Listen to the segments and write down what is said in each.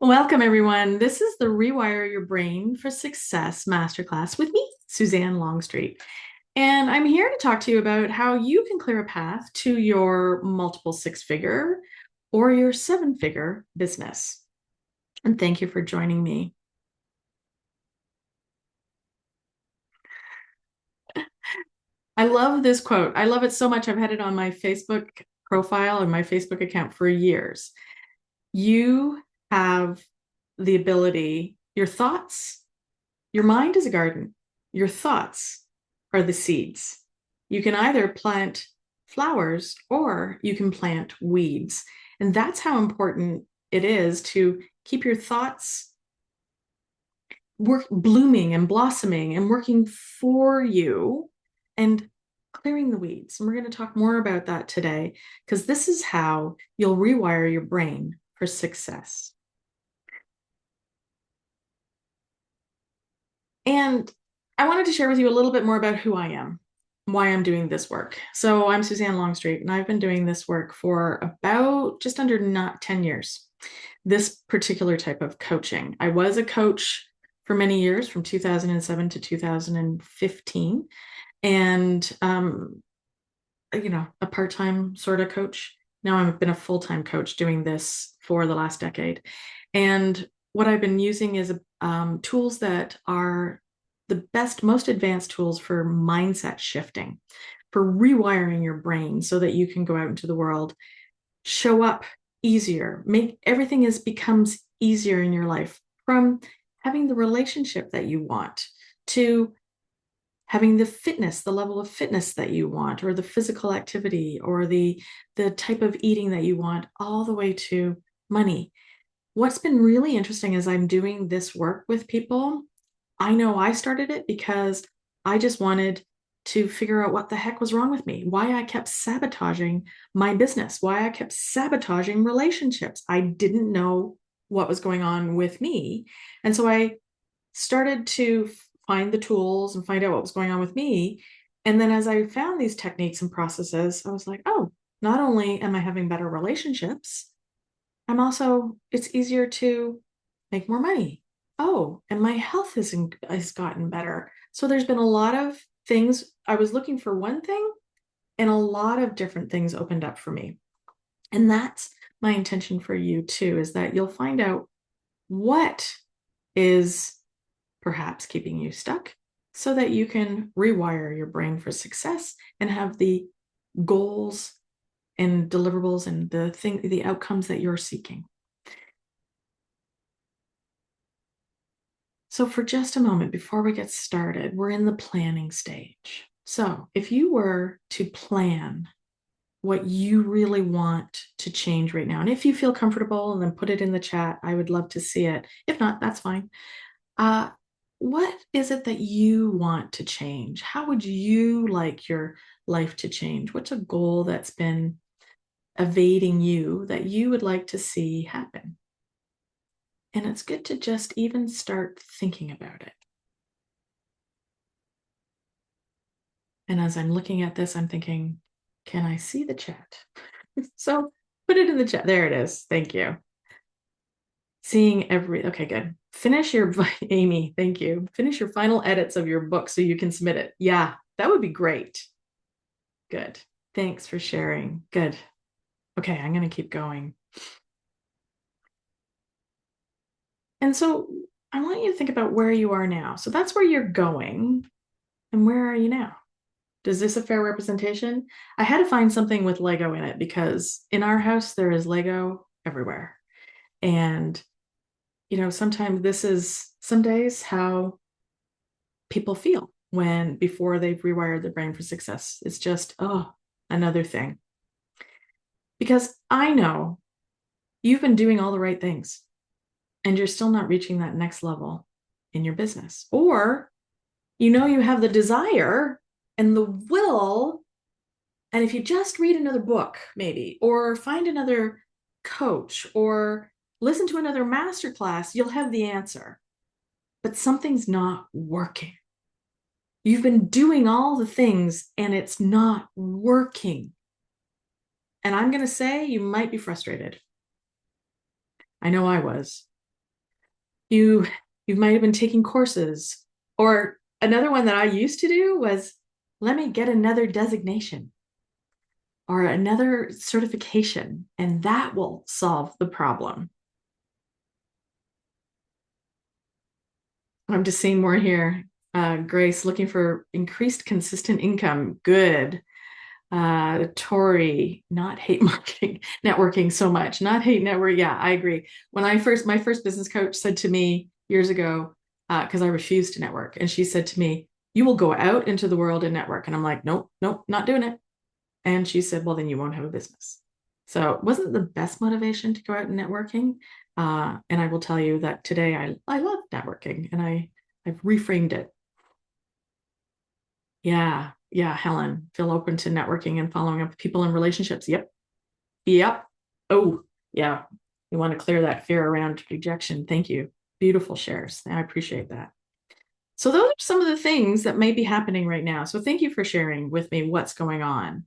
Welcome, everyone. This is the Rewire Your Brain for Success Masterclass with me, Suzanne Longstreet. And I'm here to talk to you about how you can clear a path to your multiple six-figure or your seven-figure business. And thank you for joining me. I love this quote. I love it so much. I've had it on my Facebook profile and my Facebook account for years. You have the ability, your thoughts, your mind is a garden. Your thoughts are the seeds. You can either plant flowers or you can plant weeds. And that's how important it is to keep your thoughts blooming and blossoming and working for you and clearing the weeds. And we're going to talk more about that today because this is how you'll rewire your brain for success. And I wanted to share with you a little bit more about who I am, why I'm doing this work. So I'm Suzanne Longstreet, and I've been doing this work for about just under not 10 years. This particular type of coaching. I was a coach for many years, from 2007 to 2015, and a part-time sort of coach. Now I've been a full-time coach doing this for the last decade. And what I've been using is tools that are the best, most advanced tools for mindset shifting, for rewiring your brain so that you can go out into the world, show up easier, make everything becomes easier in your life, from having the relationship that you want to having the fitness, the level of fitness that you want, or the physical activity, or the type of eating that you want, all the way to money. What's been really interesting as I'm doing this work with people, I know I started it because I just wanted to figure out what the heck was wrong with me, why I kept sabotaging my business, why I kept sabotaging relationships. I didn't know what was going on with me. And so I started to find the tools and find out what was going on with me. And then as I found these techniques and processes, I was like, oh, not only am I having better relationships, it's easier to make more money. Oh, and my health has gotten better. So there's been a lot of things. I was looking for one thing, and a lot of different things opened up for me. And that's my intention for you too, is that you'll find out what is perhaps keeping you stuck so that you can rewire your brain for success and have the goals and deliverables and the outcomes that you're seeking. So for just a moment before we get started, we're in the planning stage. So if you were to plan what you really want to change right now, and if you feel comfortable, and then put it in the chat, I would love to see it. If not, that's fine. What is it that you want to change? How would you like your life to change? What's a goal that's been evading you that you would like to see happen? And it's good to just even start thinking about it. And as I'm looking at this, I'm thinking, can I see the chat? So put it in the chat. There it is. Thank you. Okay, good. Amy, thank you. Finish your final edits of your book so you can submit it. Yeah, that would be great. Good. Thanks for sharing. Good. Okay, I'm going to keep going. And so I want you to think about where you are now. So that's where you're going. And where are you now? Is this a fair representation? I had to find something with Lego in it because in our house, there is Lego everywhere. And, sometimes some days how people feel before they've rewired their brain for success. It's just, oh, another thing. Because I know you've been doing all the right things and you're still not reaching that next level in your business. Or, you have the desire and the will. And if you just read another book, maybe, or find another coach or listen to another masterclass, you'll have the answer. But something's not working. You've been doing all the things and it's not working. And I'm going to say you might be frustrated. I know I was. You you might have been taking courses. Or another one that I used to do was, let me get another designation or another certification, and that will solve the problem. I'm just seeing more here. Grace, looking for increased consistent income. Good. Tori, not hate marketing, networking so much, not hate network. Yeah, I agree. When my first business coach said to me years ago, because I refused to network, and she said to me, "You will go out into the world and network." And I'm like, "Nope, nope, not doing it." And she said, "Well, then you won't have a business." So it wasn't the best motivation to go out and networking. And I will tell you that today I love networking, and I've reframed it. Yeah, yeah, Helen, feel open to networking and following up with people in relationships. Yep, yep. Oh, yeah. You want to clear that fear around rejection. Thank you. Beautiful shares. I appreciate that. So those are some of the things that may be happening right now. So thank you for sharing with me what's going on.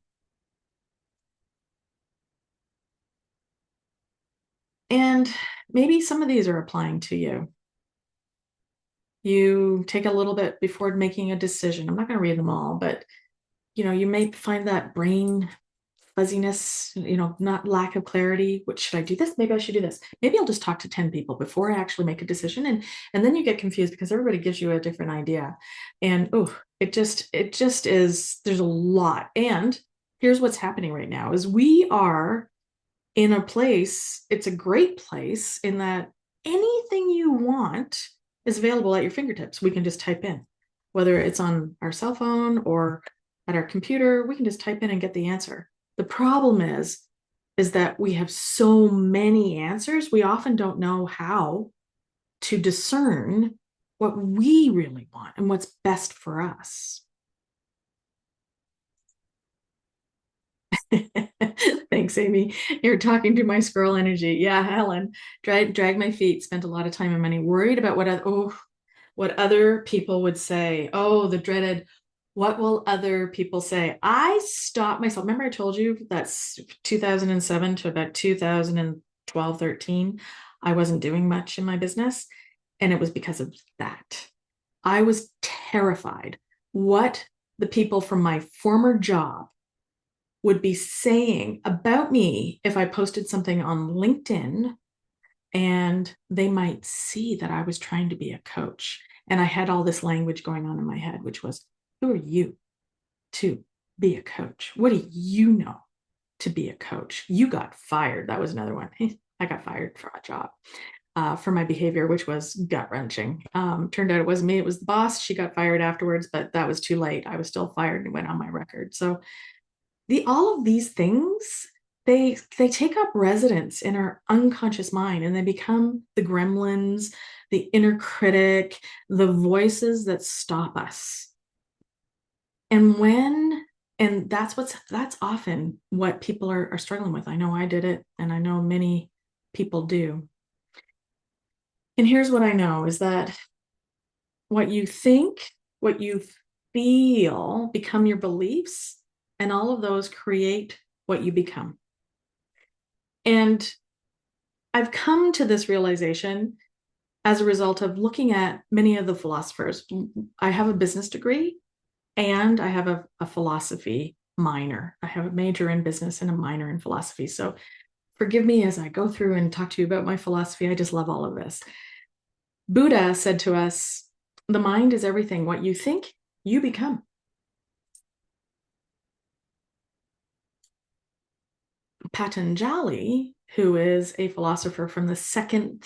And maybe some of these are applying to you. You take a little bit before making a decision. I'm not going to read them all, but you may find that brain fuzziness, not lack of clarity. What should I do this? Maybe I should do this. Maybe I'll just talk to 10 people before I actually make a decision. And then you get confused because everybody gives you a different idea. And it just is, there's a lot. And here's what's happening right now is we are in a place, it's a great place in that anything you want is available at your fingertips. We can just type in, whether it's on our cell phone or at our computer, we can just type in and get the answer. The problem is that we have so many answers, we often don't know how to discern what we really want and what's best for us. Thanks, Amy. You're talking to my squirrel energy. Yeah, Helen, drag my feet, spent a lot of time and money worried about what other people would say. Oh, the dreaded, what will other people say? I stopped myself. Remember I told you that's 2007 to about 2012, 13. I wasn't doing much in my business, and it was because of that. I was terrified what the people from my former job would be saying about me if I posted something on LinkedIn, and they might see that I was trying to be a coach. And I had all this language going on in my head, which was, who are you to be a coach? What do you know to be a coach? You got fired. That was another one. I got fired from a job for my behavior, which was gut wrenching. Turned out it wasn't me, it was the boss. She got fired afterwards, but that was too late. I was still fired and went on my record. So all of these things, they take up residence in our unconscious mind, and they become the gremlins, the inner critic, the voices that stop us. And that's often what people are struggling with. I know I did it, and I know many people do. And here's what I know is that what you think, what you feel become your beliefs, and all of those create what you become. And I've come to this realization as a result of looking at many of the philosophers. I have a business degree and I have a philosophy minor. I have a major in business and a minor in philosophy. So forgive me as I go through and talk to you about my philosophy. I just love all of this. Buddha said to us, the mind is everything. What you think, you become. Patanjali, who is a philosopher from the 2nd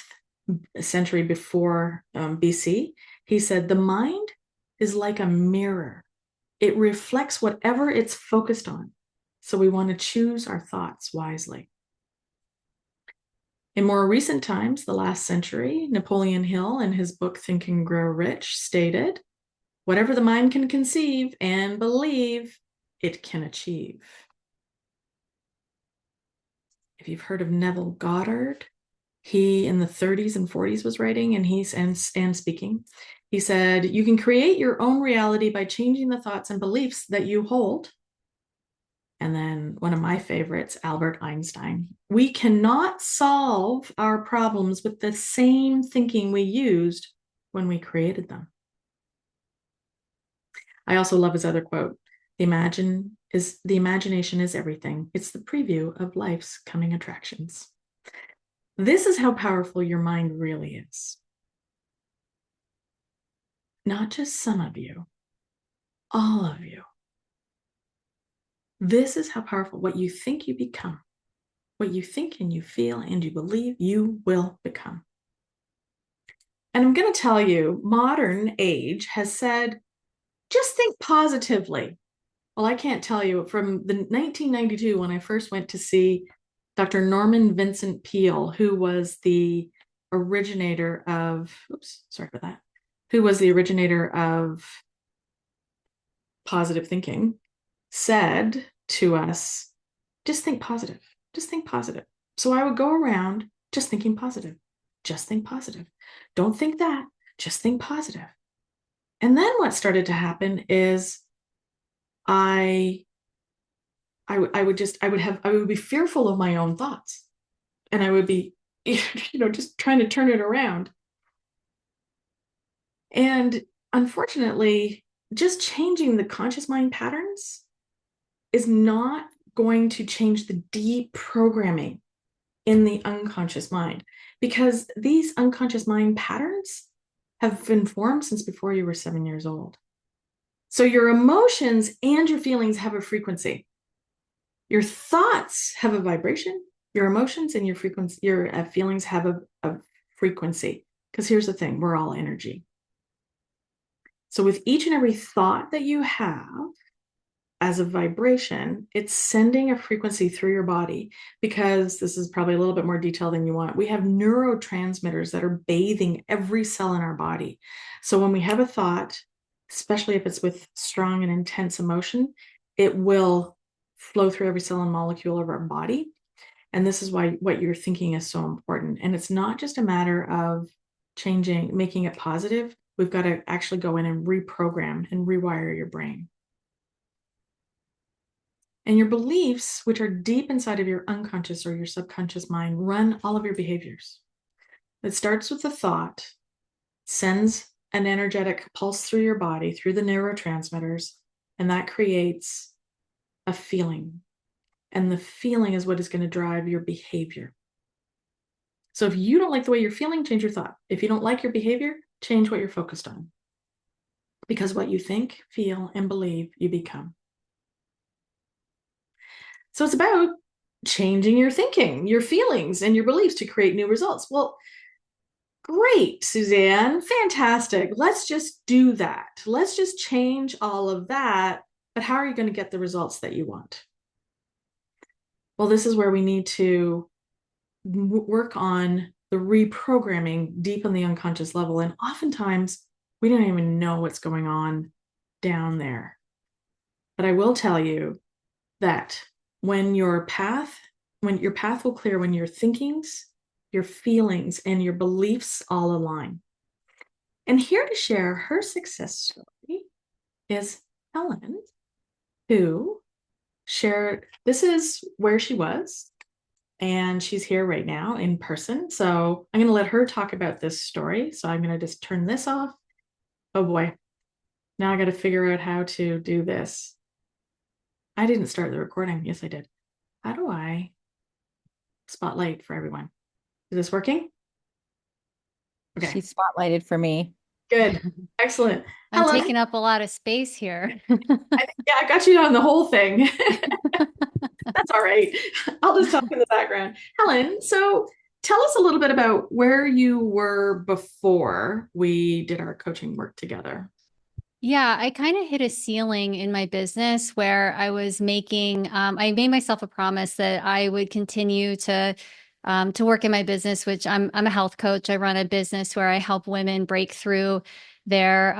century before BC, he said, the mind is like a mirror. It reflects whatever it's focused on. So we want to choose our thoughts wisely. In more recent times, the last century, Napoleon Hill, in his book Think and Grow Rich, stated, whatever the mind can conceive and believe, it can achieve. If you've heard of Neville Goddard, he in the 30s and 40s was writing and speaking. He said, you can create your own reality by changing the thoughts and beliefs that you hold. And then one of my favorites, Albert Einstein. We cannot solve our problems with the same thinking we used when we created them. I also love his other quote. The imagination is everything. It's the preview of life's coming attractions. This is how powerful your mind really is. Not just some of you, all of you. This is how powerful what you think you become, what you think and you feel and you believe you will become. And I'm going to tell you, modern age has said, just think positively. Well, I can't tell you from the 1992 when I first went to see Dr. Norman Vincent Peale, who was the originator of, who was the originator of positive thinking, said to us, just think positive, just think positive. So I would go around just thinking positive, just think positive. Don't think that, just think positive. And then what started to happen is I would be fearful of my own thoughts, and I would be, just trying to turn it around. And unfortunately, just changing the conscious mind patterns is not going to change the deep programming in the unconscious mind, because these unconscious mind patterns have been formed since before you were 7 years old. So your emotions and your feelings have a frequency. Your thoughts have a vibration. Your emotions and your feelings have a frequency. Because here's the thing, we're all energy. So with each and every thought that you have as a vibration, it's sending a frequency through your body, because this is probably a little bit more detail than you want. We have neurotransmitters that are bathing every cell in our body. So when we have a thought, especially if it's with strong and intense emotion, it will flow through every cell and molecule of our body. And this is why what you're thinking is so important. And it's not just a matter of making it positive. We've got to actually go in and reprogram and rewire your brain. And your beliefs, which are deep inside of your unconscious or your subconscious mind, run all of your behaviors. It starts with a thought, sends an energetic pulse through your body, through the neurotransmitters, and that creates a feeling. And the feeling is what is going to drive your behavior. So if you don't like the way you're feeling, change your thought. If you don't like your behavior, change what you're focused on. Because what you think, feel, and believe, you become. So it's about changing your thinking, your feelings, and your beliefs to create new results. Well, great, Suzanne, fantastic. Let's just do that. Let's just change all of that. But how are you going to get the results that you want? Well, this is where we need to work on the reprogramming deep on the unconscious level. And oftentimes we don't even know what's going on down there. But I will tell you that when your path will clear when your thinkings, your feelings, and your beliefs all align. And here to share her success story is Helen, who shared, this is where she was, and she's here right now in person. So I'm going to let her talk about this story. So I'm going to just turn this off. Oh boy. Now I got to figure out how to do this. I didn't start the recording. Yes, I did. How do I spotlight for everyone? Is this working? Okay. She's spotlighted for me. Good. Excellent. I'm taking up a lot of space here. I got you on the whole thing. That's all right. I'll just talk in the background. Helen, so tell us a little bit about where you were before we did our coaching work together. Yeah, I kind of hit a ceiling in my business where I was making, I made myself a promise that I would continue to work in my business, which I'm a health coach. I run a business where I help women break through their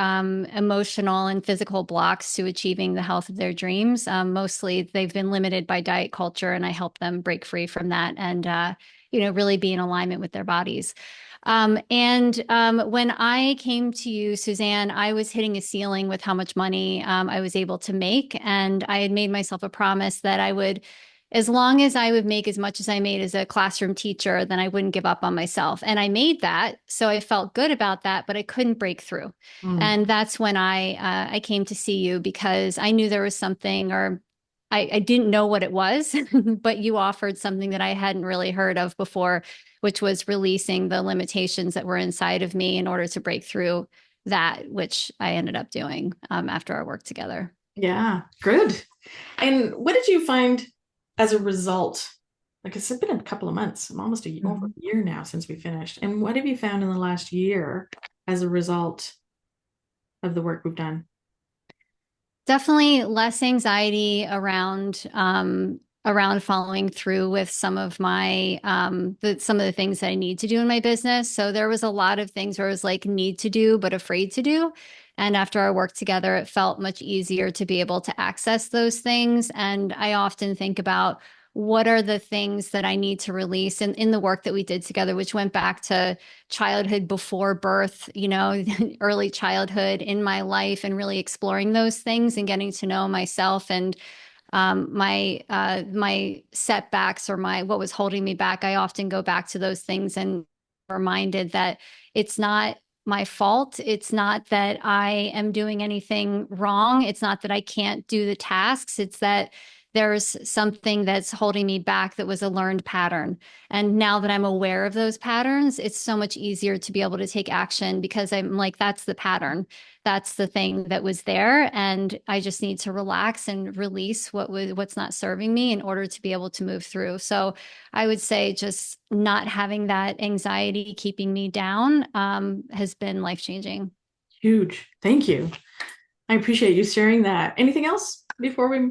emotional and physical blocks to achieving the health of their dreams. Mostly they've been limited by diet culture, and I help them break free from that and, really be in alignment with their bodies. When I came to you, Suzanne, I was hitting a ceiling with how much money I was able to make. And I had made myself a promise that I would, as long as I would make as much as I made as a classroom teacher, then I wouldn't give up on myself. And I made that. So I felt good about that, but I couldn't break through. Mm. And that's when I came to see you because I knew there was something, or I didn't know what it was, but you offered something that I hadn't really heard of before, which was releasing the limitations that were inside of me in order to break through that, which I ended up doing after our work together. Yeah, good. And what did you find as a result? Like it's been a couple of months, I'm almost over a year now since we finished. And what have you found in the last year as a result of the work we've done? Definitely less anxiety around following through with some of my some of the things that I need to do in my business. So there was a lot of things where I was like need to do but afraid to do. And after our work together, it felt much easier to be able to access those things. And I often think about what are the things that I need to release in the work that we did together, which went back to childhood before birth, early childhood in my life, and really exploring those things and getting to know myself and my setbacks or my what was holding me back. I often go back to those things and reminded that it's not my fault. It's not that I am doing anything wrong. It's not that I can't do the tasks. It's that there's something that's holding me back that was a learned pattern. And now that I'm aware of those patterns, it's so much easier to be able to take action because I'm like, that's the pattern. That's the thing that was there. And I just need to relax and release what's not serving me in order to be able to move through. So I would say just not having that anxiety keeping me down has been life-changing. Huge. Thank you. I appreciate you sharing that. Anything else before we?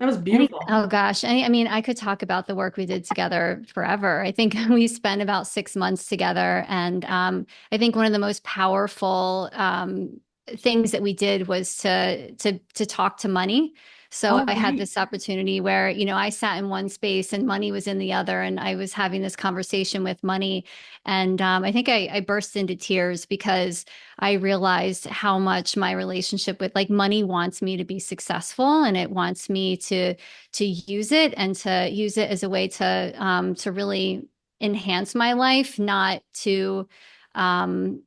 That was beautiful. Oh gosh. I mean, I could talk about the work we did together forever. I think we spent about 6 months together. And I think one of the most powerful things that we did was to talk to money. So Oh, I had right. this opportunity where, I sat in one space and money was in the other, and I was having this conversation with money. And I think I burst into tears because I realized how much my relationship with like money wants me to be successful, and it wants me to use it and to use it as a way to really enhance my life, um,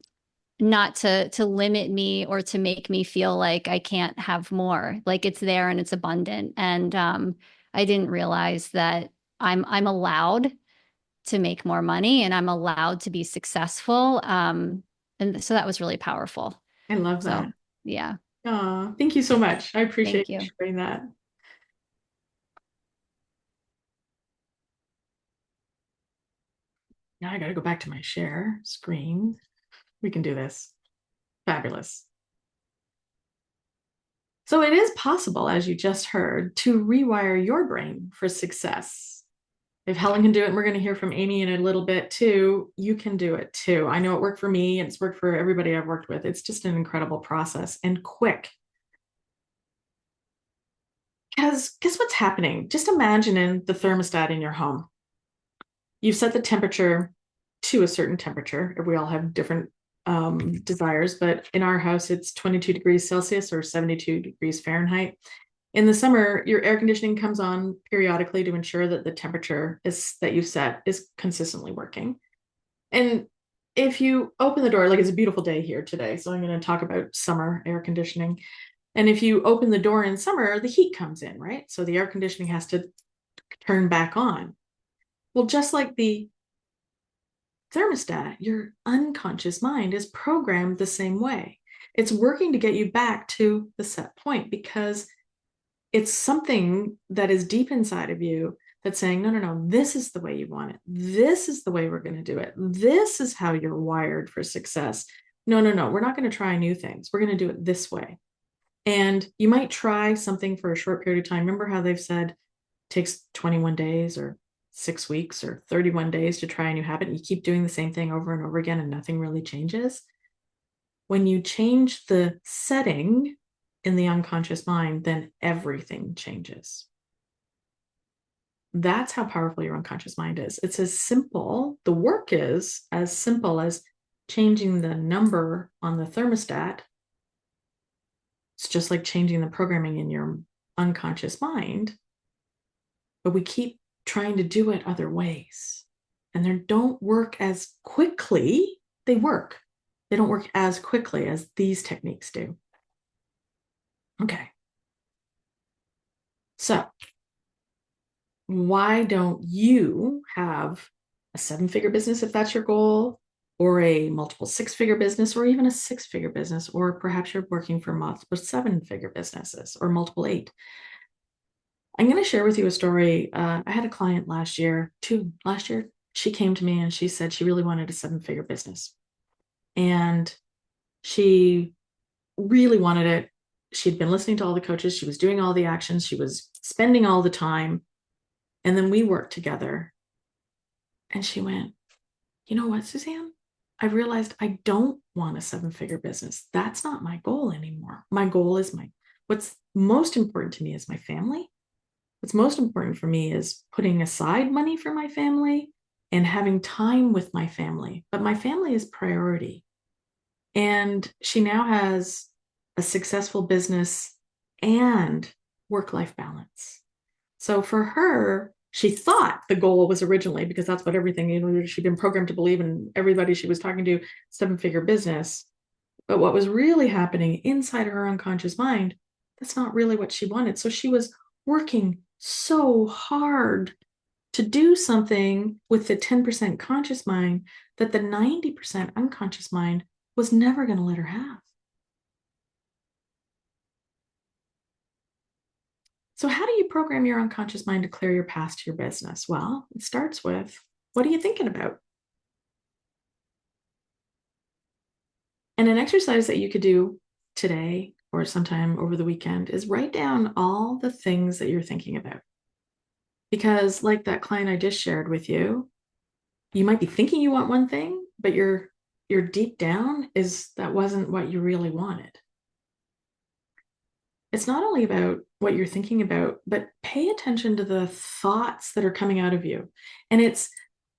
not to limit me or to make me feel like I can't have more. Like it's there and it's abundant. And I didn't realize that I'm allowed to make more money and I'm allowed to be successful. And so that was really powerful. I love that. So yeah, Thank you so much. I appreciate thank you you. sharing that. Now I got to go back to my share screen. We can do this. Fabulous. So it is possible, as you just heard, to rewire your brain for success. If Helen can do it, and we're going to hear from Amy in a little bit too, you can do it too. I know it worked for me and it's worked for everybody I've worked with. It's just an incredible process and quick. Because guess what's happening? Just imagine the thermostat in your home. You've set the temperature to a certain temperature. We all have different desires, but in our house, it's 22 degrees Celsius or 72 degrees Fahrenheit. In the summer, your air conditioning comes on periodically to ensure that the temperature is that you set is consistently working. And if you open the door, like it's a beautiful day here today, so I'm going to talk about summer air conditioning. And if you open the door in summer, the heat comes in, right? So the air conditioning has to turn back on. Well, just like the thermostat, your unconscious mind is programmed the same way. It's working to get you back to the set point because it's something that is deep inside of you that's saying, no, no, no, this is the way you want it. This is the way we're going to do it. This is how you're wired for success. No, no, no, we're not going to try new things. We're going to do it this way. And you might try something for a short period of time. Remember how they've said it takes 21 days or 6 weeks or 31 days to try a new habit. And you keep doing the same thing over and over again and nothing really changes. When you change the setting in the unconscious mind, then everything changes. That's how powerful your unconscious mind is. It's as simple, the work is as simple as changing the number on the thermostat. It's just like changing the programming in your unconscious mind, but we keep trying to do it other ways, and they don't work as quickly. They work. They don't work as quickly as these techniques do. Okay. So why don't you have a 7-figure business if that's your goal, or a multiple 6-figure business, or even a 6-figure business, or perhaps you're working for multiple 7-figure businesses or multiple 8. I'm going to share with you a story. I had a client last year. She came to me and she said she really wanted a 7-figure business, and she really wanted it. She'd been listening to all the coaches. She was doing all the actions. She was spending all the time. And then we worked together. And she went, you know what, Suzanne? I realized I don't want a 7-figure business. That's not my goal anymore. My goal is what's most important to me is my family. What's most important for me is putting aside money for my family and having time with my family. But my family is priority. And she now has a successful business and work-life balance. So for her, she thought the goal was originally, because that's what everything, she'd been programmed to believe, and everybody she was talking to, 7-figure business. But what was really happening inside her unconscious mind, that's not really what she wanted. So she was working so hard to do something with the 10% conscious mind that the 90% unconscious mind was never going to let her have. So how do you program your unconscious mind to clear your path to your business? Well, it starts with, what are you thinking about? And an exercise that you could do today or sometime over the weekend is write down all the things that you're thinking about. Because like that client I just shared with you, you might be thinking you want one thing, but your deep down is that wasn't what you really wanted. It's not only about what you're thinking about, but pay attention to the thoughts that are coming out of you. And it's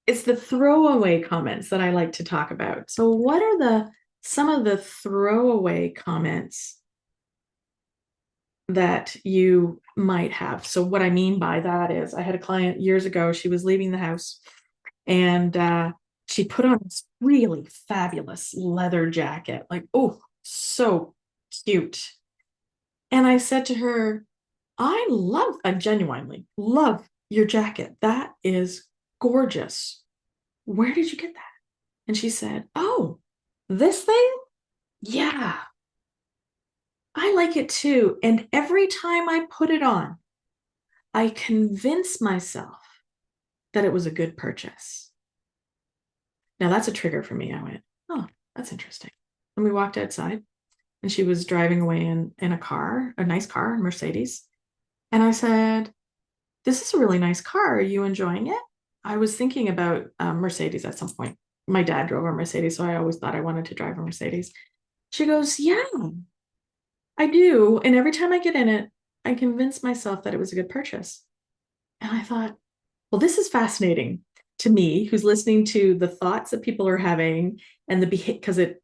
the throwaway comments that I like to talk about. So what are some of the throwaway comments that you might have? So what I mean by that is, I had a client years ago. She was leaving the house, and she put on this really fabulous leather jacket, like, oh, so cute. And I said to her, I genuinely love your jacket. That is gorgeous. Where did you get that? And she said, oh, this thing? Yeah, I like it too. And every time I put it on, I convince myself that it was a good purchase. Now that's a trigger for me. I went, oh, that's interesting. And we walked outside, and she was driving away in a car, a nice car, a Mercedes. And I said, this is a really nice car. Are you enjoying it? I was thinking about Mercedes at some point. My dad drove a Mercedes, so I always thought I wanted to drive a Mercedes. She goes, yeah, I do. And every time I get in it, I convince myself that it was a good purchase. And I thought, well, this is fascinating to me, who's listening to the thoughts that people are having, and because it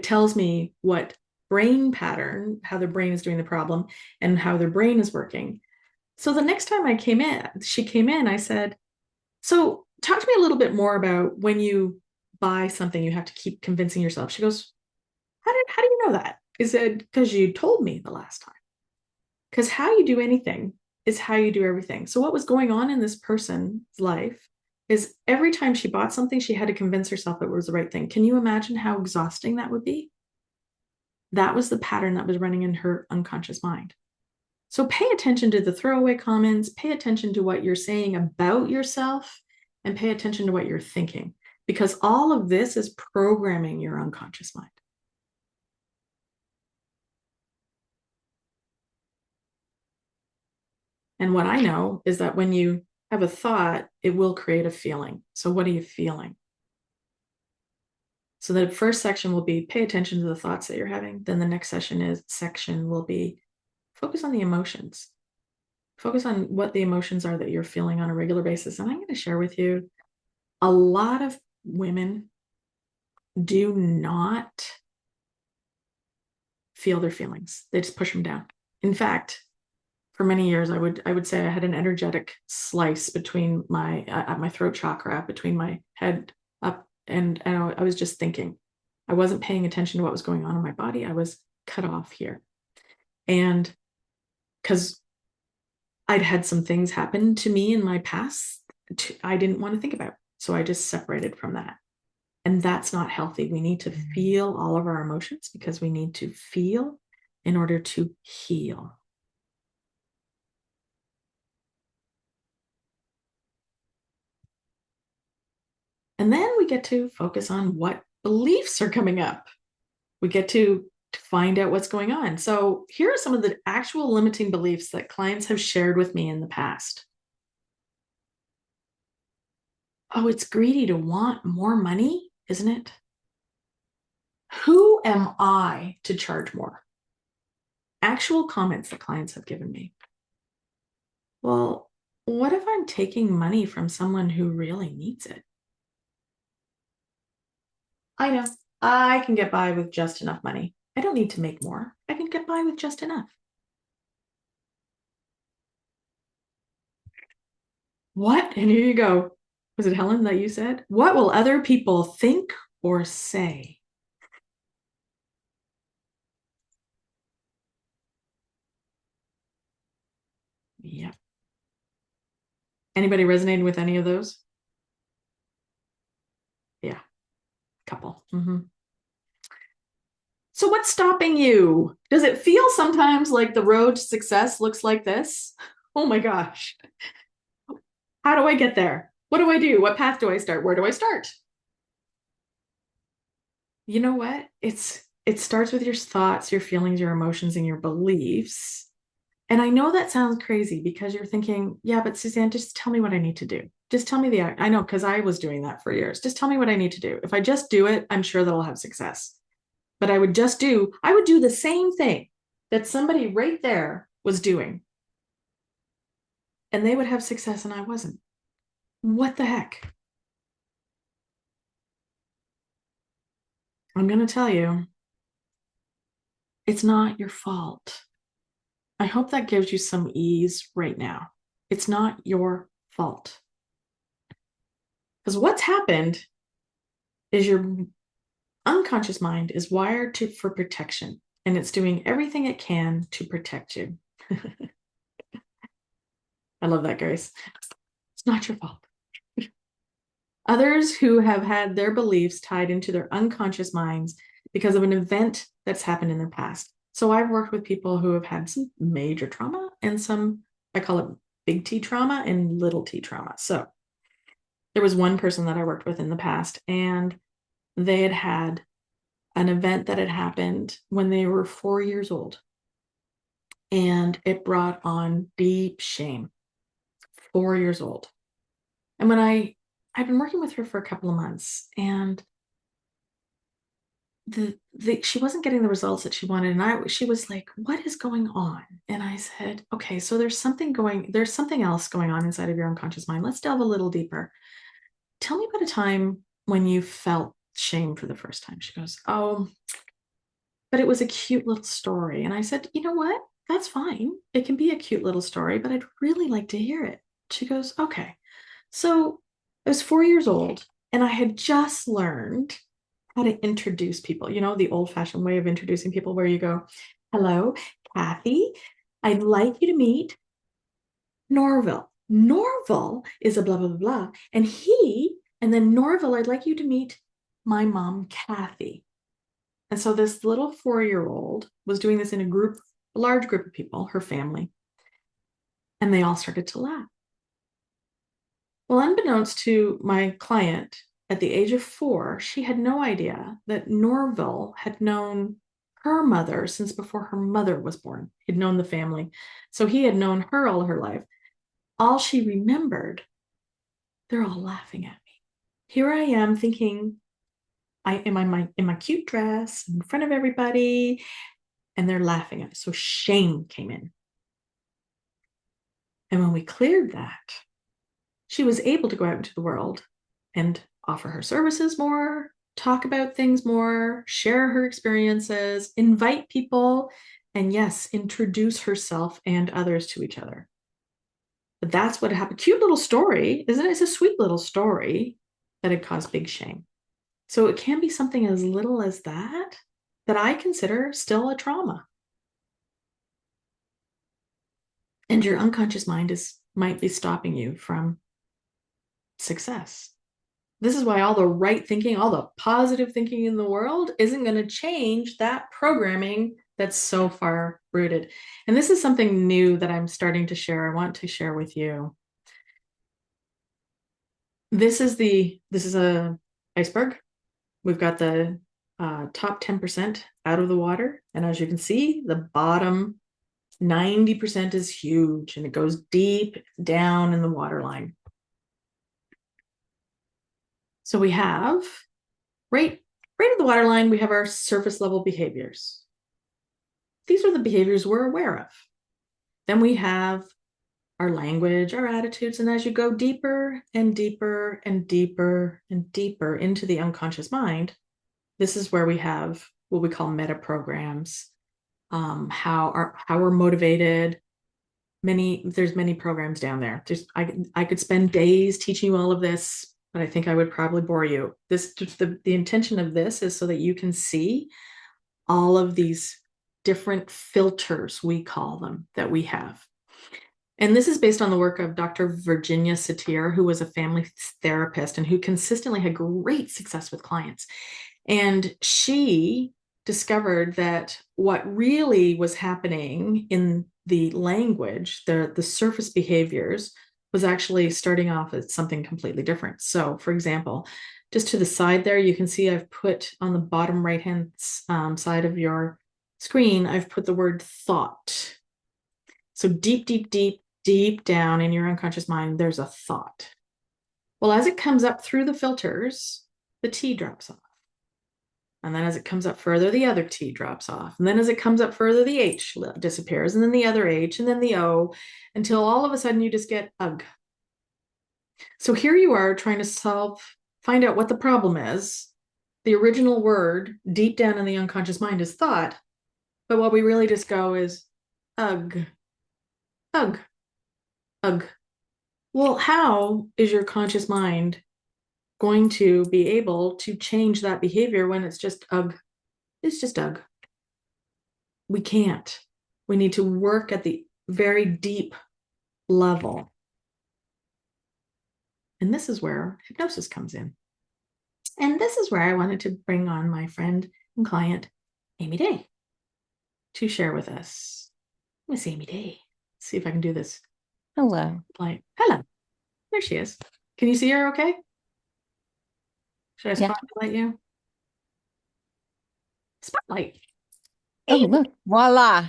tells me what brain pattern, how their brain is doing the problem and how their brain is working. So the next time she came in, I said, so talk to me a little bit more about when you buy something, you have to keep convincing yourself. She goes, how do you know that? Is it because you told me the last time? Because how you do anything is how you do everything. So what was going on in this person's life is every time she bought something, she had to convince herself it was the right thing. Can you imagine how exhausting that would be? That was the pattern that was running in her unconscious mind. So pay attention to the throwaway comments, pay attention to what you're saying about yourself, and pay attention to what you're thinking, because all of this is programming your unconscious mind. And what I know is that when you have a thought, it will create a feeling. So what are you feeling? So the first section will be pay attention to the thoughts that you're having. Then the next section will be focus on the emotions. Focus on what the emotions are that you're feeling on a regular basis. And I'm going to share with you, a lot of women do not feel their feelings. They just push them down. In fact, for many years, I would say I had an energetic slice between my throat chakra, between my head up, and I was just thinking. I wasn't paying attention to what was going on in my body. I was cut off here. And because I'd had some things happen to me in my past I didn't want to think about. So I just separated from that. And that's not healthy. We need to feel all of our emotions because we need to feel in order to heal. And then we get to focus on what beliefs are coming up. We get to find out what's going on. So here are some of the actual limiting beliefs that clients have shared with me in the past. Oh, it's greedy to want more money, isn't it? Who am I to charge more? Actual comments that clients have given me. Well, what if I'm taking money from someone who really needs it? I know I can get by with just enough money. I don't need to make more. I can get by with just enough. What? And here you go. Was it Helen that you said? What will other people think or say? Yep. Anybody resonating with any of those? Yeah, couple. So what's stopping you? Does it feel sometimes like the road to success looks like this? Oh my gosh. How do I get there? What do I do? What path do I start? Where do I start? You know what? It starts with your thoughts, your feelings, your emotions, and your beliefs. And I know that sounds crazy because you're thinking, yeah, but Suzanne, just tell me what I need to do. Just tell me I know, because I was doing that for years. Just tell me what I need to do. If I just do it, I'm sure that I'll have success. But I would do the same thing that somebody right there was doing. And they would have success and I wasn't. What the heck? I'm going to tell you, it's not your fault. I hope that gives you some ease right now. It's not your fault. Because what's happened is your unconscious mind is wired for protection, and it's doing everything it can to protect you. I love that, Grace. It's not your fault. Others who have had their beliefs tied into their unconscious minds because of an event that's happened in their past. So I've worked with people who have had some major trauma and some, I call it big T trauma and little t trauma. So there was one person that I worked with in the past, and they had had an event that had happened when they were 4 years old. And it brought on deep shame. 4 years old. And when I've been working with her for a couple of months, and she wasn't getting the results that she wanted. And she was like, what is going on? And I said, okay, so there's something else going on inside of your unconscious mind. Let's delve a little deeper. Tell me about a time when you felt shame for the first time. She goes, oh, but it was a cute little story. And I said, you know what? That's fine. It can be a cute little story, but I'd really like to hear it. She goes, okay. So I was 4 years old and I had just learned how to introduce people, the old fashioned way of introducing people where you go, hello, Kathy, I'd like you to meet Norville. Norville is a blah, blah, blah, blah. And then Norville, I'd like you to meet my mom, Kathy. And so this little 4-year-old was doing this in a large group of people, her family, and they all started to laugh. Well, unbeknownst to my client, at the age of 4, she had no idea that Norville had known her mother since before her mother was born. He'd known the family. So he had known her all her life. All she remembered, they're all laughing at me. Here I am thinking, I am in my cute dress in front of everybody, and they're laughing at me. So shame came in. And when we cleared that, she was able to go out into the world and offer her services more, talk about things more, share her experiences, invite people, and yes, introduce herself and others to each other. But that's what happened. Cute little story, isn't it? It's a sweet little story that had caused big shame. So it can be something as little as that that I consider still a trauma. And your unconscious mind might be stopping you from success. This is why all the right thinking, all the positive thinking in the world isn't going to change that programming that's so far rooted. And this is something new that I'm starting to share. I want to share with you. This is a iceberg. We've got the top 10% out of the water. And as you can see, the bottom 90% is huge and it goes deep down in the waterline. So we have right at the waterline, we have our surface level behaviors. These are the behaviors we're aware of. Then we have our language, our attitudes, and as you go deeper and deeper and deeper and deeper into the unconscious mind, this is where we have what we call meta programs, how we're motivated. There's many programs down there. I could spend days teaching you all of this, but I think I would probably bore you. The intention of this is so that you can see all of these different filters, we call them, that we have. And this is based on the work of Dr. Virginia Satir, who was a family therapist and who consistently had great success with clients. And she discovered that what really was happening in the language, the surface behaviors, was actually starting off as something completely different. So, for example, just to the side there, you can see I've put on the bottom right-hand side of your screen, I've put the word thought. So deep, deep, deep, deep down in your unconscious mind, there's a thought. Well, as it comes up through the filters, the T drops off. And then as it comes up further, the other T drops off. And then as it comes up further, the H disappears, and then the other H, and then the O, until all of a sudden you just get ugh. So here you are trying to find out what the problem is. The original word deep down in the unconscious mind is thought. But what we really just go is ugh, ugh, ugh. Well, how is your conscious mind going to be able to change that behavior when it's just ugh? It's just ugh. We can't. We need to work at the very deep level. And this is where hypnosis comes in. And this is where I wanted to bring on my friend and client, Amy Day, to share with us. Miss Amy Day. Let's see if I can do this. Hello. Hello. There she is. Can you see her okay? Should I Yeah. spotlight you? Spotlight. Oh, look. Voila.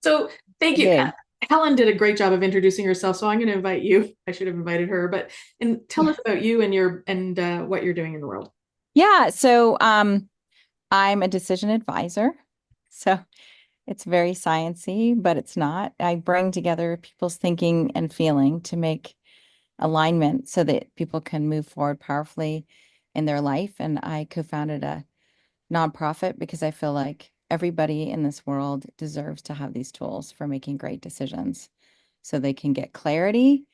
So thank you. Okay. Helen did a great job of introducing herself, so I'm going to invite you. I should have invited her, but tell us about you and what you're doing in the world. Yeah. So I'm a decision advisor. So it's very sciencey, but it's not. I bring together people's thinking and feeling to make alignment so that people can move forward powerfully in their life. And I co-founded a nonprofit because I feel like everybody in this world deserves to have these tools for making great decisions so they can get clarity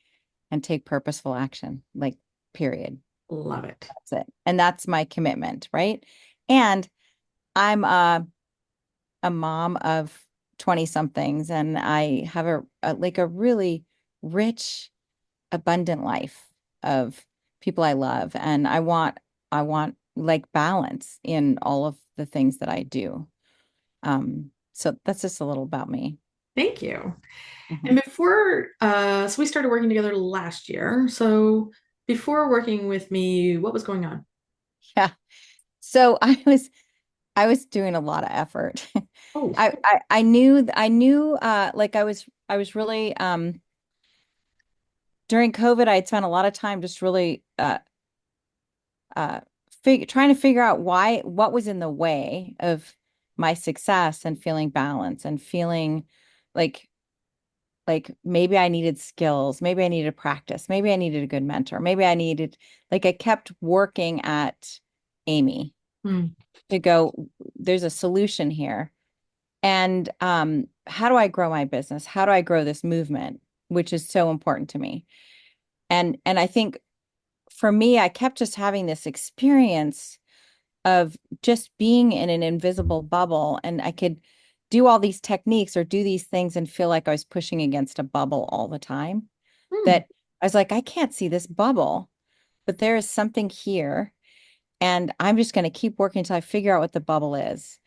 and take purposeful action, like, period. Love it. That's it. And that's my commitment, right? And I'm a mom of 20 somethings and I have a really rich, abundant life of people I love. And I want like balance in all of the things that I do. So that's just a little about me. Thank you. Mhm. And so we started working together last year. So before working with me, what was going on? Yeah. So I was doing a lot of effort. Oh, I knew like I was really during COVID I'd spent a lot of time just really uh trying to figure out what was in the way of my success and feeling balance and feeling like Like maybe I needed skills, maybe I needed practice, maybe I needed a good mentor, maybe I needed, like I kept working at Amy Mm, to go, there's a solution here. And how do I grow my business? How do I grow this movement, which is so important to me? And I think for me, I kept just having this experience of just being in an invisible bubble, and I could do all these techniques or do these things and feel like I was pushing against a bubble all the time. mm. That I was like, I can't see this bubble, but there is something here, and I'm just going to keep working until I figure out what the bubble is.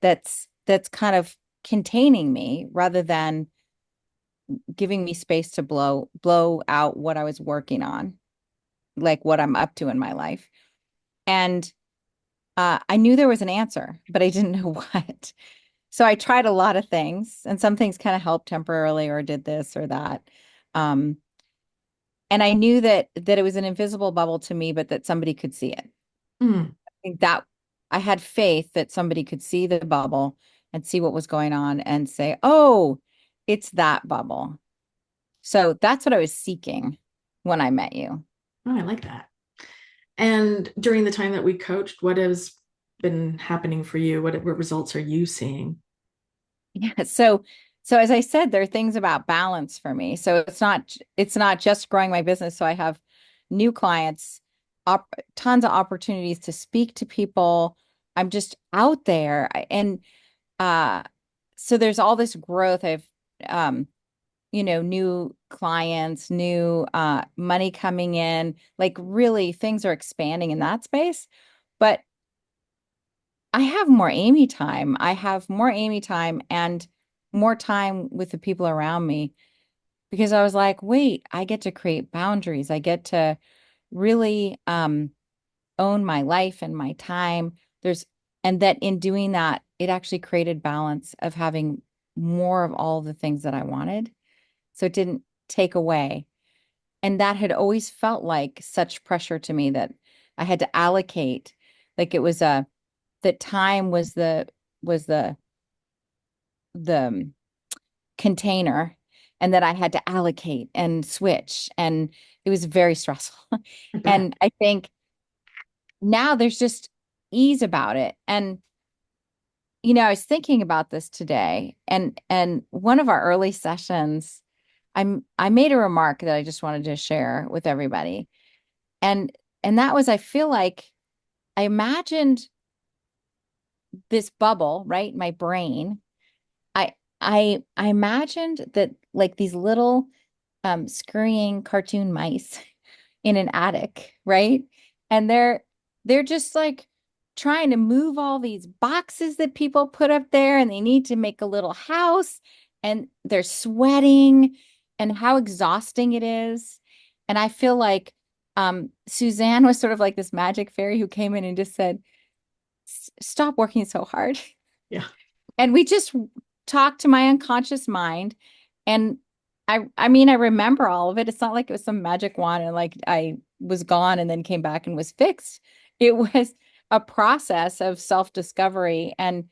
That's kind of containing me rather than giving me space to blow out what I was working on, like what I'm up to in my life. And I knew there was an answer, but I didn't know what. So I tried a lot of things, and some things kind of helped temporarily or did this or that. Um, and I knew that it was an invisible bubble to me, but that somebody could see it. Mm. I think that I had faith that somebody could see the bubble and see what was going on and say, "Oh, it's that bubble." So that's what I was seeking when I met you. Oh, I like that. And during the time that we coached, what has been happening for you? What results are you seeing? Yeah. So as I said, there are things about balance for me. So it's not just growing my business. So I have new clients, tons of opportunities to speak to people. I'm just out there. And uh so there's all this growth. I've new clients, new money coming in. Like really things are expanding in that space. But I have more Amy time. I have more Amy time and more time with the people around me because I was like, wait, I get to create boundaries. I get to really own my life and my time. And that in doing that, it actually created balance of having more of all the things that I wanted. So it didn't take away. And that had always felt like such pressure to me that I had to allocate. Like it was that time was the container, and that I had to allocate and switch, and it was very stressful. I bet. And I think now there's just ease about it. And I was thinking about this today, and one of our early sessions, I made a remark that I just wanted to share with everybody. And that was, I feel like I imagined this bubble, right? My brain. I imagined that like these little scurrying cartoon mice in an attic, right? And they're just like trying to move all these boxes that people put up there, and they need to make a little house, and they're sweating, and how exhausting it is. And I feel like Suzanne was sort of like this magic fairy who came in and just said, Stop working so hard." Yeah. And we just talked to my unconscious mind. And I mean, I remember all of it. It's not like it was some magic wand and like I was gone and then came back and was fixed. It was a process of self-discovery and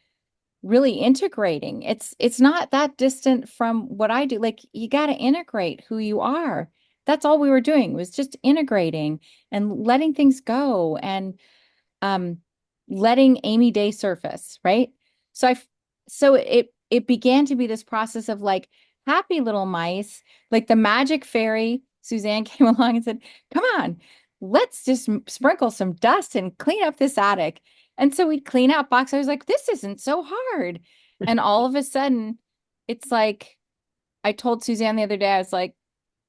really integrating. It's not that distant from what I do. Like you got to integrate who you are. That's all we were doing was just integrating and letting things go and um letting Amy Day surface, right? So it began to be this process of like happy little mice, like the magic fairy. Suzanne came along and said, "Come on, let's just sprinkle some dust and clean up this attic." And so we'd clean out boxes. I was like, "This isn't so hard." And all of a sudden, it's like I told Suzanne the other day, I was like,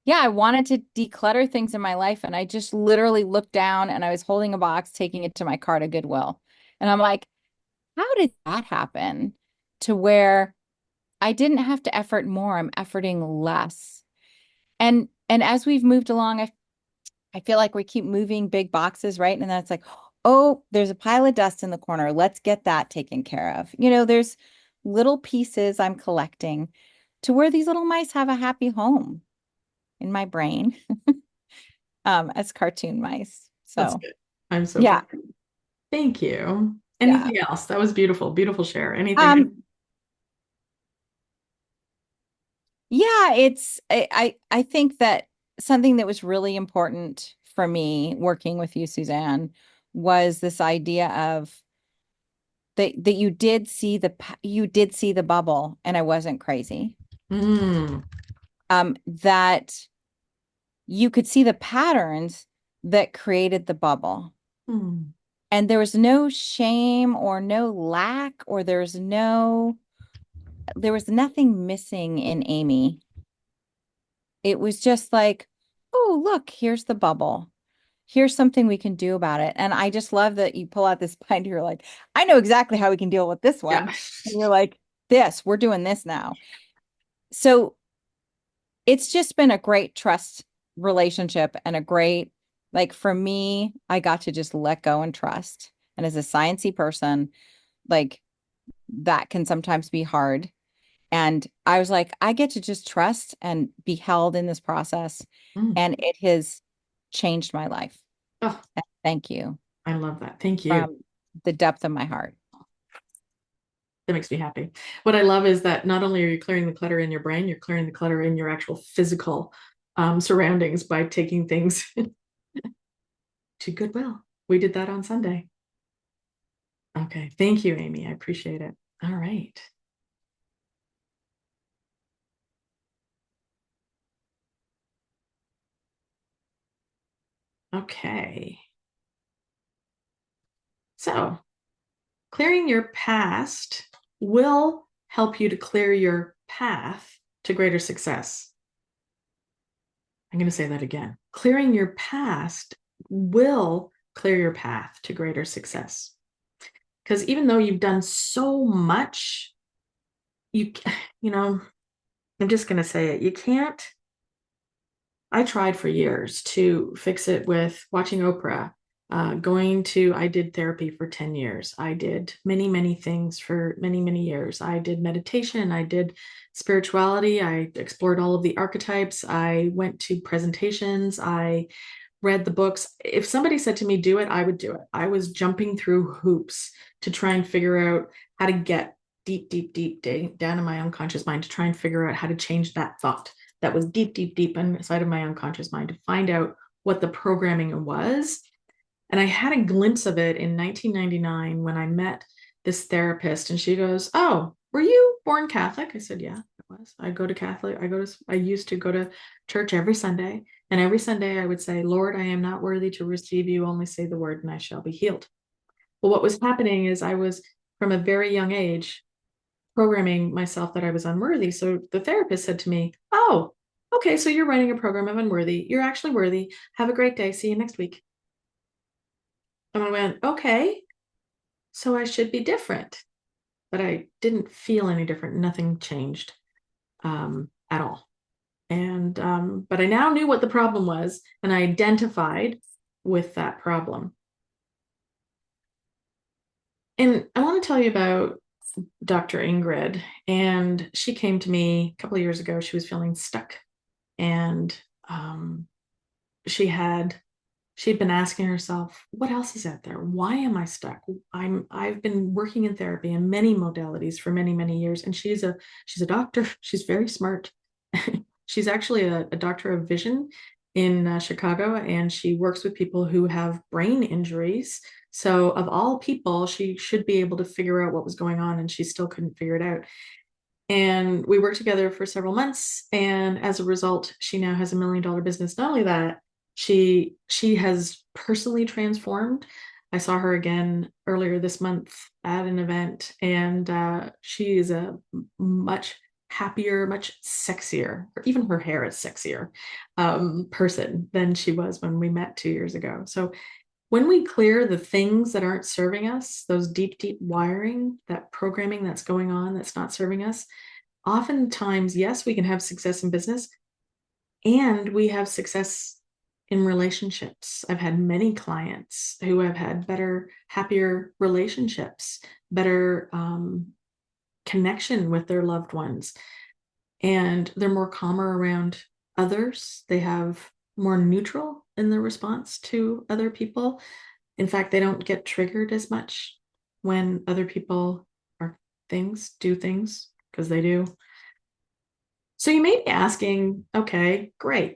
yeah, I wanted to declutter things in my life. And I just literally looked down and I was holding a box, taking it to my car to Goodwill. And I'm like, how did that happen to where I didn't have to effort more? I'm efforting less. And as we've moved along, I feel like we keep moving big boxes, right? And then it's like, oh, there's a pile of dust in the corner. Let's get that taken care of. There's little pieces I'm collecting to where these little mice have a happy home in my brain, as cartoon mice. That's So good. I'm so yeah. proud. Thank you. Yeah. Anything else? That was beautiful. Beautiful share. Anything? Um, Yeah, I think that something that was really important for me working with you, Suzanne, was this idea of that you did see the bubble and I wasn't crazy. Mm, That you could see the patterns that created the bubble. mm, And there was no shame or no lack, or there was nothing missing in Amy. It was just like, oh, look, here's the bubble. Here's something we can do about it. And I just love that you pull out this binder. You're like, I know exactly how we can deal with this yeah. one. And you're like, we're doing this now. So it's just been a great trust relationship and a great, like for me, I got to just let go and trust. And as a sciencey person, like that can sometimes be hard. And I was like, I get to just trust and be held in this process. Mm. And it has changed my life. Oh, And thank you I love that. Thank you. from the depth of my heart. That makes me happy. What I love is that not only are you clearing the clutter in your brain, you're clearing the clutter in your actual physical surroundings by taking things to Goodwill. We did that on Sunday. Okay. Thank you, Amy. I appreciate it. All right. Okay. So, clearing your past will help you to clear your path to greater success. I'm going to say that again. Clearing your past will clear your path to greater success. Because even though you've done so much, you, you know, I'm just going to say it. You can't. I tried for years to fix it with watching Oprah, I did therapy for 10 years. I did many, many things for many, many years. I did meditation. I did spirituality. I explored all of the archetypes. I went to presentations. I read the books. If somebody said to me, do it, I would do it. I was jumping through hoops to try and figure out how to get deep, deep, deep down in my unconscious mind to try and figure out how to change that thought that was deep, deep, deep inside of my unconscious mind to find out what the programming was. And I had a glimpse of it in 1999 when I met this therapist, and she goes, "Oh, were you born Catholic?" I said, "Yeah, I was. I used to go to church every Sunday. And every Sunday I would say, Lord, I am not worthy to receive you. Only say the word and I shall be healed." Well, what was happening is I was from a very young age programming myself that I was unworthy. So the therapist said to me, "Oh, okay, so you're running a program of unworthy. You're actually worthy. Have a great day. See you next week." And I went, "Okay, so I should be different." But I didn't feel any different. Nothing changed at all. And but I now knew what the problem was, and I identified with that problem. And I want to tell you about Dr. Ingrid. And she came to me a couple of years ago. She was feeling stuck, and um, she had she'd been asking herself, what else is out there? Why am I stuck? I've been working in therapy in many modalities for many, many years. And she's a doctor. She's very smart. She's actually a doctor of vision in Chicago, and she works with people who have brain injuries. So of all people, she should be able to figure out what was going on, and she still couldn't figure it out. And we worked together for several months. And as a result, she now has $1 million business. Not only that, she has personally transformed. I saw her again earlier this month at an event, and she is a much happier, much sexier, or even her hair is sexier person than she was when we met 2 years ago. So when we clear the things that aren't serving us, those deep, deep wiring, that programming that's going on that's not serving us, oftentimes, yes, we can have success in business and we have success in relationships. I've had many clients who have had better, happier relationships, better connection with their loved ones, and they're more calmer around others. They have more neutral in their response to other people. In fact, they don't get triggered as much when other people do things, because they do. So you may be asking, okay, great.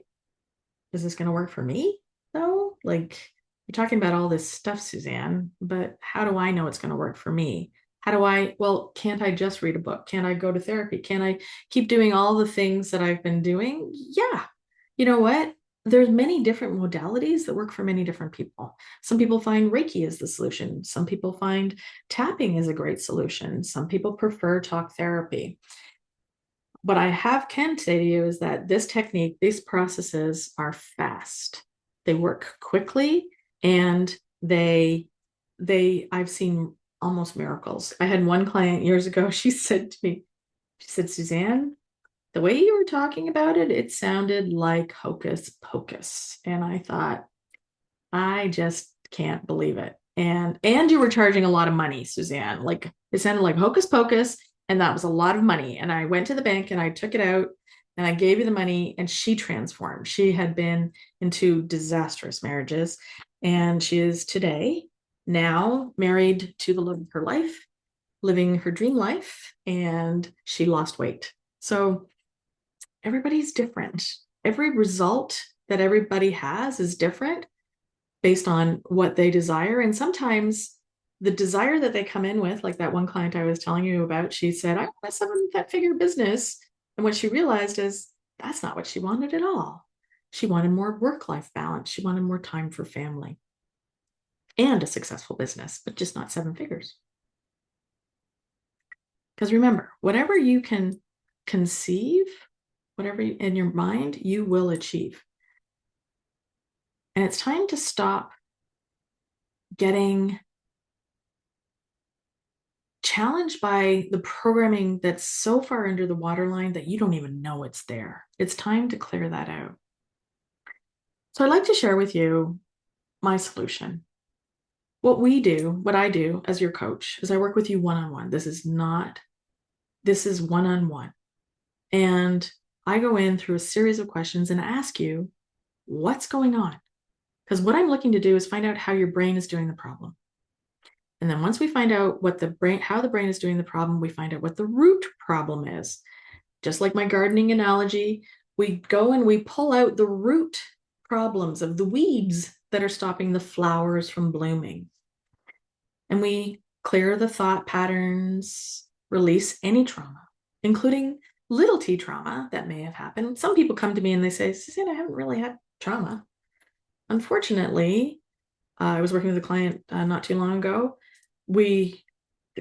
Is this going to work for me though? Like, you're talking about all this stuff, Suzanne, but how do I know it's going to work for me? How do I, well, can't I just read a book? Can't I go to therapy? Can I keep doing all the things that I've been doing? Yeah. You know what? There's many different modalities that work for many different people. Some people find Reiki is the solution. Some people find tapping is a great solution. Some people prefer talk therapy. What I can say to you is that this technique, these processes are fast. They work quickly, and I've seen almost miracles. I had one client years ago, she said to me, she said, Suzanne, the way you were talking about it, it sounded like hocus pocus. And I thought, I just can't believe it. And you were charging a lot of money, Suzanne. Like, it sounded like hocus pocus, and that was a lot of money. And I went to the bank and I took it out and I gave you the money, and she transformed. She had been into disastrous marriages, and she is today now married to the love of her life, living her dream life, and she lost weight. So everybody's different. Every result that everybody has is different based on what they desire. And sometimes the desire that they come in with, like that one client I was telling you about, she said, I want a seven-figure business. And what she realized is that's not what she wanted at all. She wanted more work-life balance. She wanted more time for family and a successful business, but just not seven figures. Because remember, whatever you can conceive, whatever in your mind, you will achieve. And it's time to stop getting challenged by the programming that's so far under the waterline that you don't even know it's there. It's time to clear that out. So I'd like to share with you my solution. What I do as your coach is I work with you one-on-one. This is one-on-one. And I go in through a series of questions and ask you, what's going on? Because what I'm looking to do is find out how your brain is doing the problem. And then once we find out how the brain is doing the problem, we find out what the root problem is. Just like my gardening analogy, we go and we pull out the root problems of the weeds that are stopping the flowers from blooming. And we clear the thought patterns, release any trauma, including little t trauma that may have happened. Some people come to me and they say, Suzanne, I haven't really had trauma. Unfortunately, I was working with a client not too long ago. We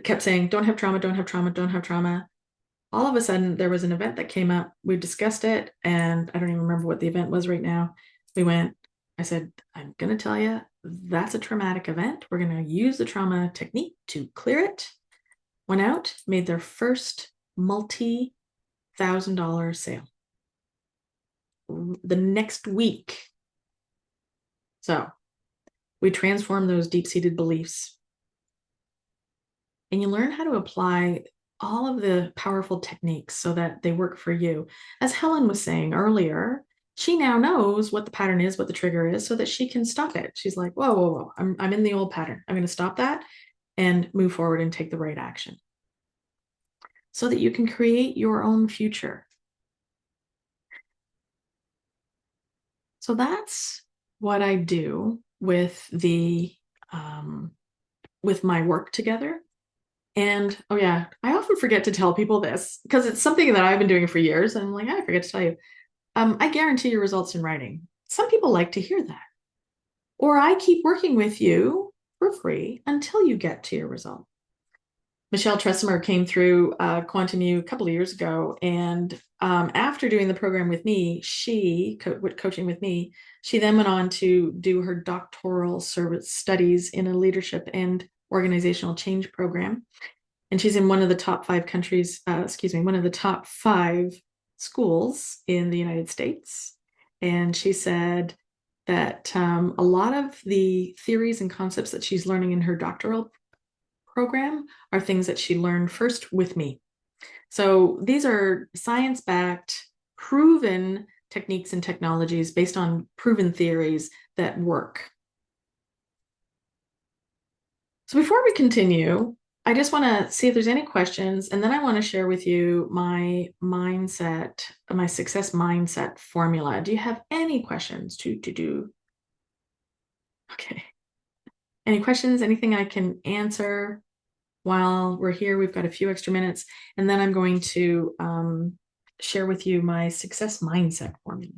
kept saying, don't have trauma, don't have trauma, don't have trauma. All of a sudden, there was an event that came up. We discussed it, and I don't even remember what the event was right now. I said, I'm going to tell you, that's a traumatic event. We're going to use the trauma technique to clear it. Went out, made their first multi-$1,000 sale the next week. So we transform those deep-seated beliefs, and you learn how to apply all of the powerful techniques so that they work for you. As Helen was saying earlier, she now knows what the pattern is, what the trigger is, so that she can stop it. She's like, whoa, whoa, whoa, I'm in the old pattern. I'm going to stop that and move forward and take the right action so that you can create your own future. So that's what I do with with my work together. And oh yeah, I often forget to tell people this because it's something that I've been doing for years. And I'm like, I forget to tell you. I guarantee your results in writing. Some people like to hear that. Or I keep working with you for free until you get to your result. Michelle Tressimer came through Quantum U a couple of years ago. And after doing the program with me, coaching with me, she then went on to do her doctoral service studies in a leadership and organizational change program. And she's in one of the top 5 countries, one of the top 5 schools in the United States. And she said that a lot of the theories and concepts that she's learning in her doctoral program are things that she learned first with me. So these are science-backed, proven techniques and technologies based on proven theories that work. So before we continue, I just want to see if there's any questions, and then I want to share with you my mindset, my success mindset formula. Do you have any questions to do? Okay. Any questions? Anything I can answer while we're here? We've got a few extra minutes, and then I'm going to share with you my success mindset formula.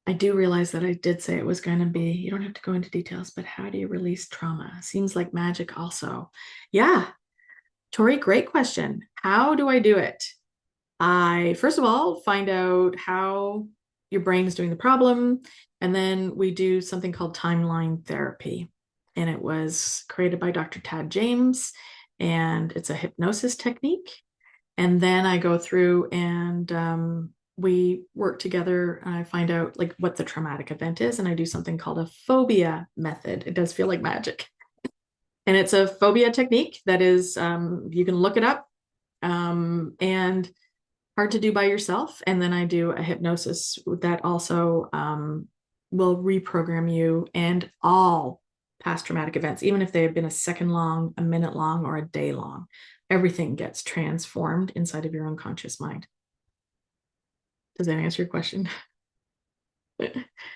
I do realize that I did say it was going to be, you don't have to go into details, but how do you release trauma? Seems like magic also. Yeah, Tori, great question. How do I do it? I, first of all, find out how your brain is doing the problem. And then we do something called timeline therapy. And it was created by Dr. Tad James. And it's a hypnosis technique. And then I go through and we work together. And I find out like what the traumatic event is. And I do something called a phobia method. It does feel like magic. And it's a phobia technique that is, you can look it up. And hard to do by yourself. And then I do a hypnosis that also will reprogram you and all past traumatic events, even if they have been a second long, a minute long, or a day long. Everything gets transformed inside of your unconscious mind. Does that answer your question?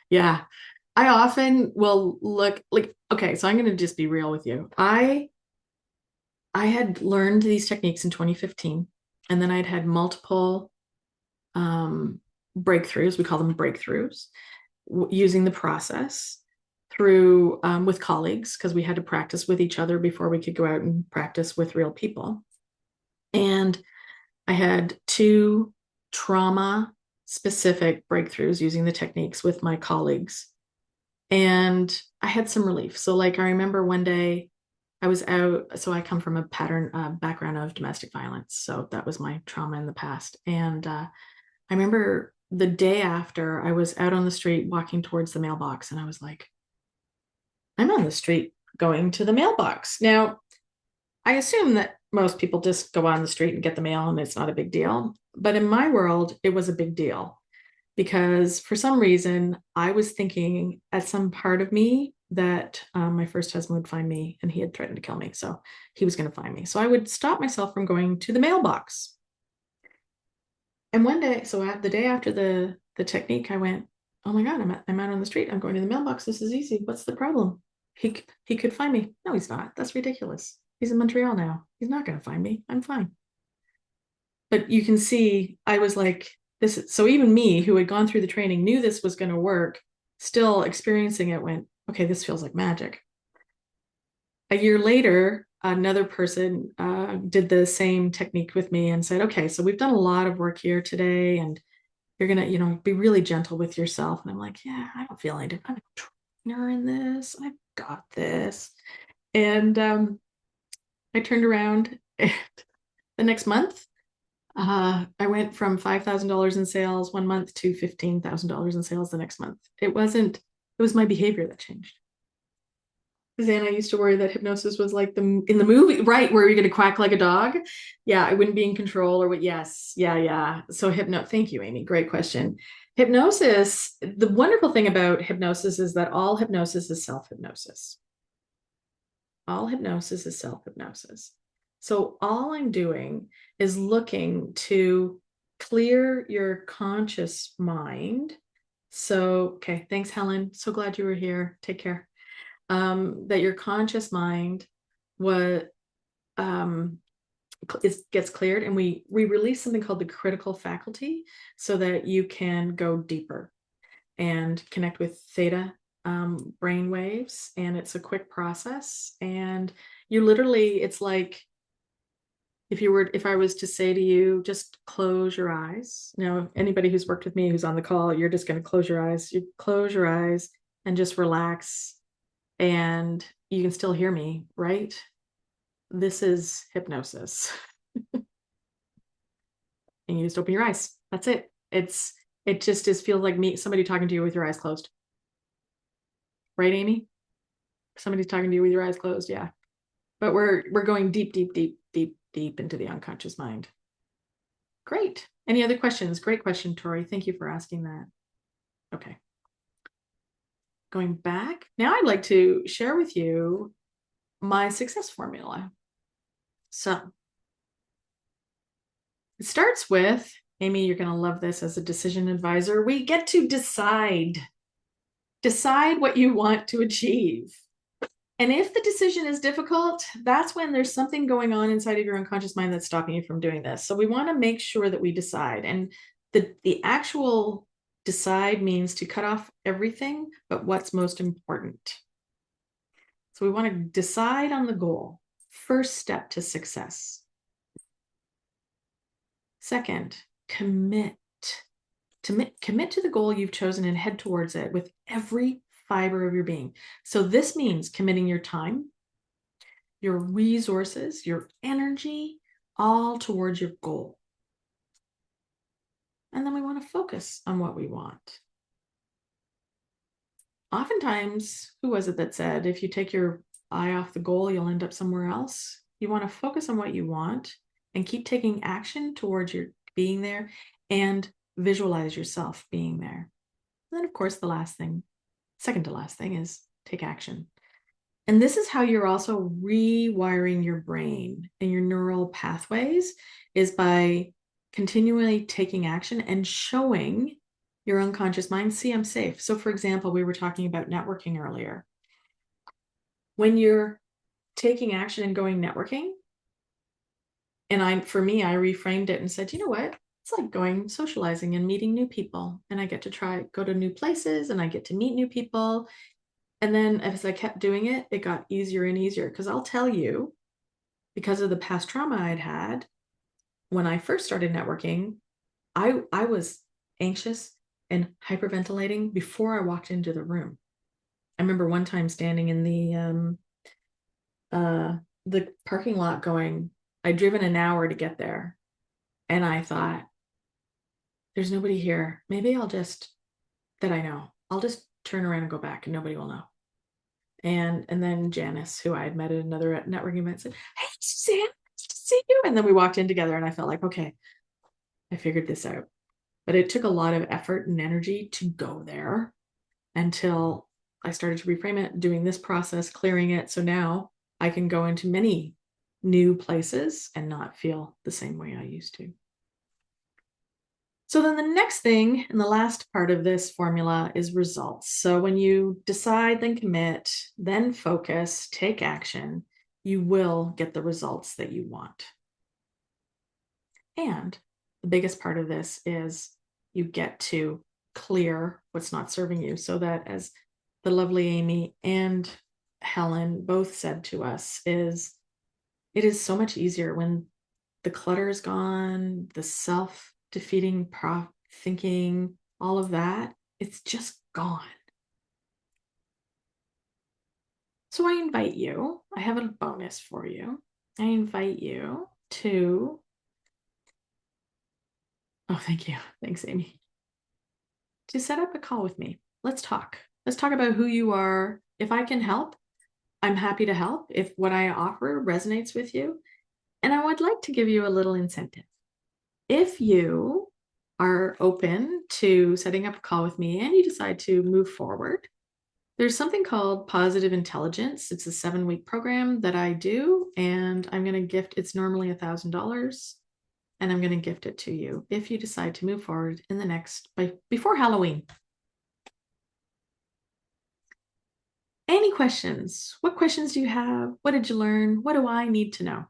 Yeah. I often will look like, okay, so I'm going to just be real with you. I had learned these techniques in 2015, and then I'd had multiple breakthroughs. We call them breakthroughs, using the process through with colleagues because we had to practice with each other before we could go out and practice with real people. And I had two trauma specific breakthroughs using the techniques with my colleagues. And I had some relief. So, like, I remember one day I was out. So, I come from a background of domestic violence. So, that was my trauma in the past. And I remember the day after I was out on the street walking towards the mailbox, and I was like, I'm on the street going to the mailbox. Now, I assume that most people just go on the street and get the mail and it's not a big deal. But in my world, it was a big deal because for some reason, I was thinking at some part of me that my first husband would find me and he had threatened to kill me. So he was going to find me. So I would stop myself from going to the mailbox. And one day, so the day after the technique, I went, oh my God, I'm out on the street. I'm going to the mailbox. This is easy. What's the problem? He could find me. No, he's not. That's ridiculous. He's in Montreal now. He's not going to find me. I'm fine. But you can see, I was like, this is, so even me who had gone through the training knew this was going to work, still experiencing it went, okay, this feels like magic. A year later, another person did the same technique with me and said, okay, so we've done a lot of work here today and you're going to, be really gentle with yourself. And I'm like, yeah, I don't feel any different. I'm a trainer in this. I've got this. And I turned around and the next month, I went from $5,000 in sales one month to $15,000 in sales the next month. It was my behavior that changed. Suzanne, I used to worry that hypnosis was like in the movie, right, where you're going to quack like a dog. Yeah, I wouldn't be in control or what. Yes. Yeah. So thank you, Amy. Great question. Hypnosis, the wonderful thing about hypnosis is that all hypnosis is self-hypnosis. All hypnosis is self-hypnosis. So all I'm doing is looking to clear your conscious mind. So, okay, thanks, Helen. So glad you were here. Take care. That your conscious mind gets cleared, and we release something called the critical faculty so that you can go deeper and connect with theta brain waves. And it's a quick process. And you literally, it's like if I was to say to you, just close your eyes. Now, anybody who's worked with me who's on the call, you're just going to close your eyes. You close your eyes and just relax. And you can still hear me, right? This is hypnosis. And you just open your eyes. That's it. It just feels like somebody talking to you with your eyes closed. Right, Amy? Somebody's talking to you with your eyes closed, yeah. But we're going deep into the unconscious mind. Great. Any other questions? Great question, Tori. Thank you for asking that. Okay. going back, now I'd like to share with you my success formula. So it starts with, Amy, you're going to love this as a decision advisor. We get to decide what you want to achieve. And if the decision is difficult, that's when there's something going on inside of your unconscious mind that's stopping you from doing this. So we want to make sure that we decide. And the actual decide means to cut off everything but what's most important. So we want to decide on the goal. First step to success. Second, commit. Commit to the goal you've chosen and head towards it with every fiber of your being. So this means committing your time, your resources, your energy, all towards your goal. And then we want to focus on what we want. Oftentimes, who was it that said, if you take your eye off the goal, you'll end up somewhere else? You want to focus on what you want and keep taking action towards your being there and visualize yourself being there. And then, of course, the last thing, second to last thing, is take action. And this is how you're also rewiring your brain and your neural pathways, is by continually taking action and showing your unconscious mind, see, I'm safe. So for example, we were talking about networking earlier. When you're taking action and going networking, and for me, I reframed it and said, you know what? It's like going socializing and meeting new people. And I get to go to new places and I get to meet new people. And then as I kept doing it, it got easier and easier. Because I'll tell you, because of the past trauma I'd had, when I first started networking, I was anxious and hyperventilating before I walked into the room. I remember one time standing in the parking lot going, I'd driven an hour to get there. And I thought, there's nobody here. Maybe I'll just turn around and go back and nobody will know. And then Janice, who I had met at another networking event, said, hey, Suzanne, nice to see you. And then we walked in together and I felt like, okay, I figured this out. But it took a lot of effort and energy to go there until I started to reframe it, doing this process, clearing it. So now I can go into many new places and not feel the same way I used to. So then the next thing, and the last part of this formula, is results. So when you decide, then commit, then focus, take action, you will get the results that you want. And the biggest part of this is you get to clear what's not serving you, so that, as the lovely Amy and Helen both said to us, it is so much easier when the clutter is gone, the self-defeating thinking, all of that, it's just gone. So I invite you, I have a bonus for you. I invite you to, oh, thank you. Thanks, Amy. To set up a call with me. Let's talk. Let's talk about who you are. If I can help, I'm happy to help. If what I offer resonates with you, and I would like to give you a little incentive. If you are open to setting up a call with me and you decide to move forward, there's something called Positive Intelligence. It's a 7-week program that I do, and I'm going to gift, it's normally $1,000, and I'm going to gift it to you if you decide to move forward in the before Halloween. Any questions? What questions do you have? What did you learn? What do I need to know?